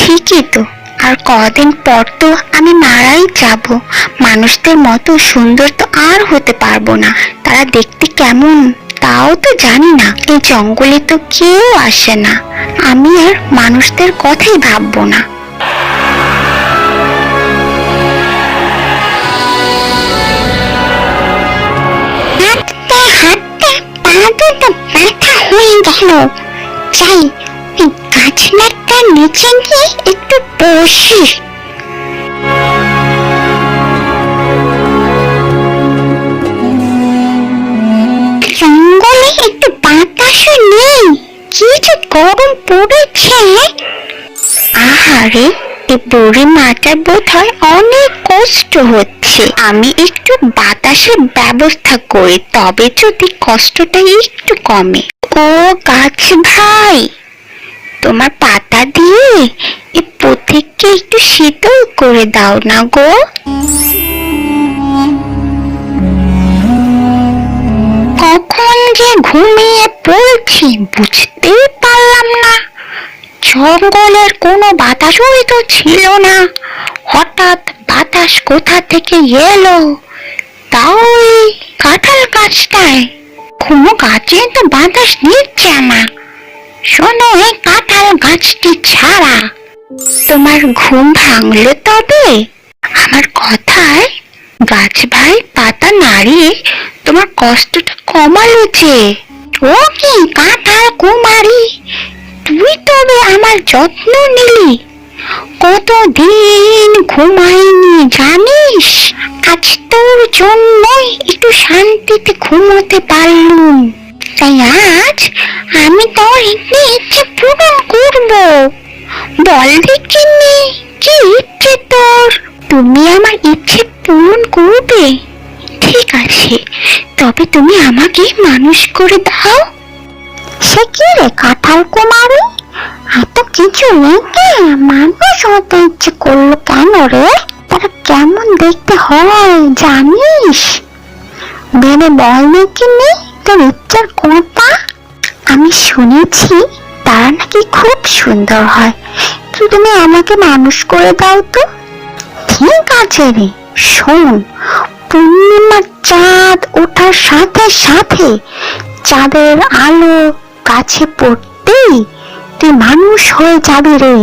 ঠিকই তো, আর কদিন পর তো আমি মারাই যাব। মানুষদের মতো সুন্দর তো আর হতে পারবো না। তারা দেখতে কেমন তাও তো জানি না। এই জঙ্গলে তো কেউ আসে না। আমি আর মানুষদের কথাই ভাববো না। হাঁটতে হাঁটতে পা দুটো ব্যথা হয়ে গেল। যাই, ওই গাছটার নিচে গিয়ে একটু বসি। জঙ্গলে একটু বাতাসও নেই, কি যে গরম পড়েছে। আহারে, এই বুড়ি মাটার বোধ হয় অনেক কষ্ট হচ্ছে। আমি একটু বাতাসের ব্যবস্থা করি, তবে যদি কষ্টটা একটু কমে। ও গাছ ভাই, তোমার পাতা দিয়ে এই পথিককে একটু শীতল করে দাও না গো। কখন যে ঘুমিয়ে পড়ছি বুঝতেই পারলাম না। জঙ্গলের কোনো বাতাসই তো ছিল না, হঠাৎ বাতাস কোথা থেকে এলো? তাও এই কাঁঠাল গাছটায়। কোনো গাছে তো বাতাস নিচ্ছে না। শোনো, এই কাঁঠাল গাছটি ছাড়া তোমার ঘুম ভাঙলো তবে? আমার কথায় গাছ ভাই পাতা নাড়িয়ে তোমার কষ্টটা কমালো যে। ও কি কাঁঠাল কুমারী, তুই তবে আমার যত্ন নিলি। কতদিন ঘুমাইনি জানিস? আজ তোর জন্যই একটু শান্তিতে ঘুমোতে পারলুম। তাই আজ আমি তোর ইচ্ছে পূরণ করব। বল দেখিনি, কি ইচ্ছে তোর? তুমি আমার ইচ্ছে পূরণ করবে? ঠিক আছে, তবে তুমি আমাকে মানুষ করে দাও। সে কি রে কাঁঠাল কুমারী, এত কিছু নেই, মানুষ হতে ইচ্ছে করলো কেন রে? তারা কেমন দেখতে হয় জানিস? ভেবে বল দেখিনি তোর ইচ্ছার কথা। আমি শুনেছি তারা নাকি খুব সুন্দর হয়। তুমি আমাকে মানুষ করে দাও তো। ঠিক আছে রে, শোন, পূর্ণিমার চাঁদ ওঠার সাথে সাথে চাঁদের আলো গাছে পড়তেই তুই মানুষ হয়ে যাবি রে।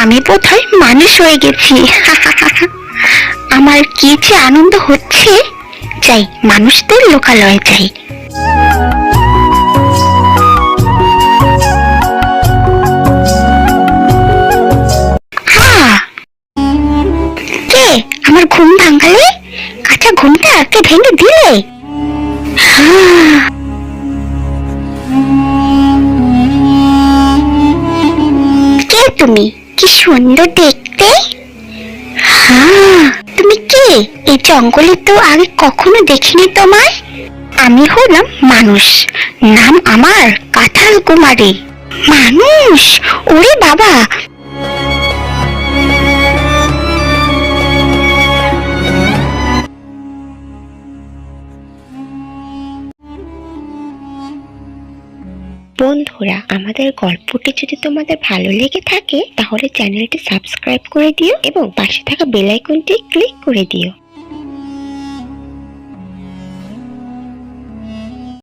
আমি বোধহয় মানুষ হয়ে গেছি। আমার কি যে আনন্দ হচ্ছে। যাই, মানুষদের লোকালয়ে যাই। কে আমার ঘুম ভাঙালে? কাঁচা ঘুমটা কে ভেঙে দিলে? কে তুমি? কি সুন্দর দেখতে। তুমি কে? এই জঙ্গলে তো আগে কখনো দেখিনি তোমায়। আমি হলাম মানুষ, নাম আমার কাঁঠাল কুমারী। মানুষ? ওরে বাবা! বন্ধুরা, আমাদের গল্পটি যদি তোমাদের ভালো লেগে থাকে তাহলে চ্যানেলটি সাবস্ক্রাইব করে দিও এবং পাশে থাকা বেল আইকনটি ক্লিক করে দিও।